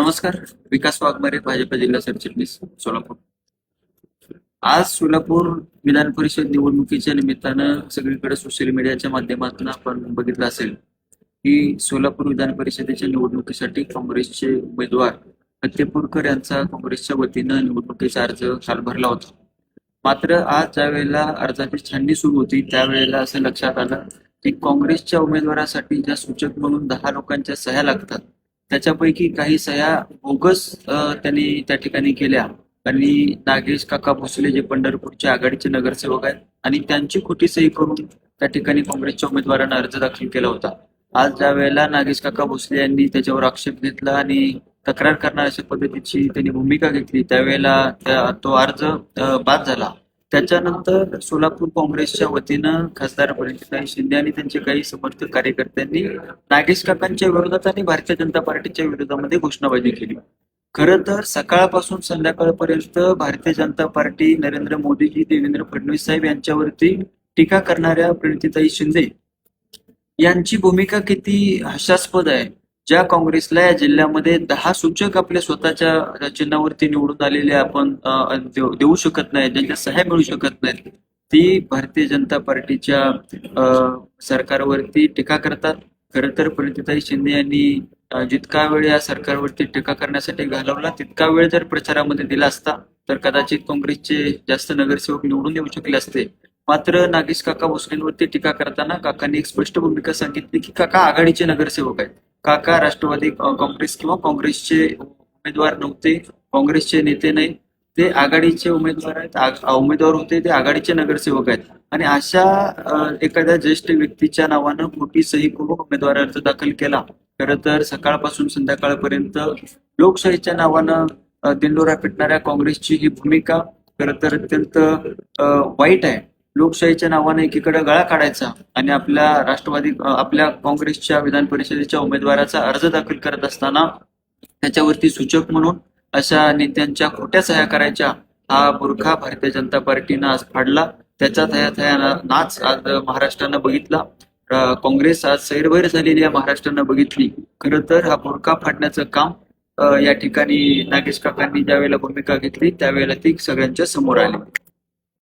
नमस्कार. विकास वाघमारे, भाजप जिल्हा सरचिटणीस, सोलापूर. आज सोलापूर विधान परिषद निवडणुकीच्या निमित्तानं सगळीकडे सोशल मीडियाच्या माध्यमातून आपण बघितलं असेल की सोलापूर विधान परिषदेच्या निवडणुकीसाठी काँग्रेसचे उमेदवार फतेपूरकर यांचा काँग्रेसच्या वतीनं निवडणुकीचा अर्ज काल भरला होता. मात्र आज ज्या वेळेला अर्जाची छाननी सुरू होती त्यावेळेला असं लक्षात आलं की काँग्रेसच्या उमेदवारासाठी ज्या सूचक म्हणून 10 लोकांच्या सह्या लागतात त्याच्यापैकी काही सह्या बोगस त्यांनी त्या ठिकाणी केल्या. आणि नागेश काका भोसले जे पंढरपूरचे आघाडीचे नगरसेवक आहेत आणि त्यांची खोटी सही करून त्या ठिकाणी काँग्रेसच्या उमेदवारांना अर्ज दाखल केला होता. आज ज्या वेळेला नागेश काका भोसले यांनी त्याच्यावर आक्षेप घेतला आणि तक्रार करणार अशा पद्धतीची त्यांनी भूमिका घेतली त्यावेळेला तो अर्ज बाद झाला. त्याच्यानंतर सोलापूर काँग्रेसच्या वतीनं खासदार प्रणितीताई शिंदे आणि त्यांचे काही समर्थक कार्यकर्त्यांनी नागेश काकांच्या विरोधात आणि भारतीय जनता पार्टीच्या विरोधामध्ये घोषणाबाजी केली. खरं तर सकाळपासून संध्याकाळपर्यंत भारतीय जनता पार्टी, नरेंद्र मोदीजी, देवेंद्र फडणवीस साहेब यांच्यावरती टीका करणाऱ्या प्रणितीताई शिंदे यांची भूमिका किती हास्यास्पद आहे. ज्या काँग्रेसला या जिल्ह्यामध्ये 10 सूचक आपल्या स्वतःच्या चिन्हावरती निवडून आलेले आपण देऊ शकत नाही, ज्यांच्या सह्या मिळू शकत नाहीत, ती भारतीय जनता पार्टीच्या सरकारवरती टीका करतात. खरं तर प्रणितीताई शिंदे यांनी जितका वेळ या सरकारवरती टीका करण्यासाठी घालवला तितका वेळ जर प्रचारामध्ये दिला असता तर कदाचित काँग्रेसचे जास्त नगरसेवक निवडून येऊ शकले असते. मात्र नागेश काका भोसलेंवरती टीका करताना काकांनी एक स्पष्ट भूमिका सांगितली की काका आघाडीचे नगरसेवक आहेत, काका राष्ट्रवादी काँग्रेस किंवा काँग्रेसचे उमेदवार नव्हते, काँग्रेसचे नेते नाही, ते आघाडीचे उमेदवार आहेत, उमेदवार होते ते आघाडीचे नगरसेवक आहेत. आणि अशा एखाद्या ज्येष्ठ व्यक्तीच्या नावानं खोटी सही करून उमेदवार अर्ज दाखल केला. खरं तर सकाळपासून संध्याकाळपर्यंत लोकशाहीच्या नावानं दिंडोरा पिटणाऱ्या काँग्रेसची ही भूमिका खरं तर अत्यंत वाईट आहे. लोकशाहीच्या नावाने एकीकडे गळा काढायचा आणि आपल्या काँग्रेसच्या विधान परिषदेच्या उमेदवाराचा अर्ज दाखल करत असताना त्याच्यावरती सूचक म्हणून अशा नेत्यांच्या खोट्या सह्या करायच्या, हा बुरखा भारतीय जनता पार्टीनं आज फाडला. त्याचा थया नाच आज महाराष्ट्रानं बघितला. काँग्रेस आज सैरभैर झालेली या महाराष्ट्रानं बघितली. खरं तर हा बुरखा फाडण्याचं काम या ठिकाणी नागेश काकांनी ज्यावेळेला भूमिका घेतली त्यावेळेला ती सगळ्यांच्या समोर आली.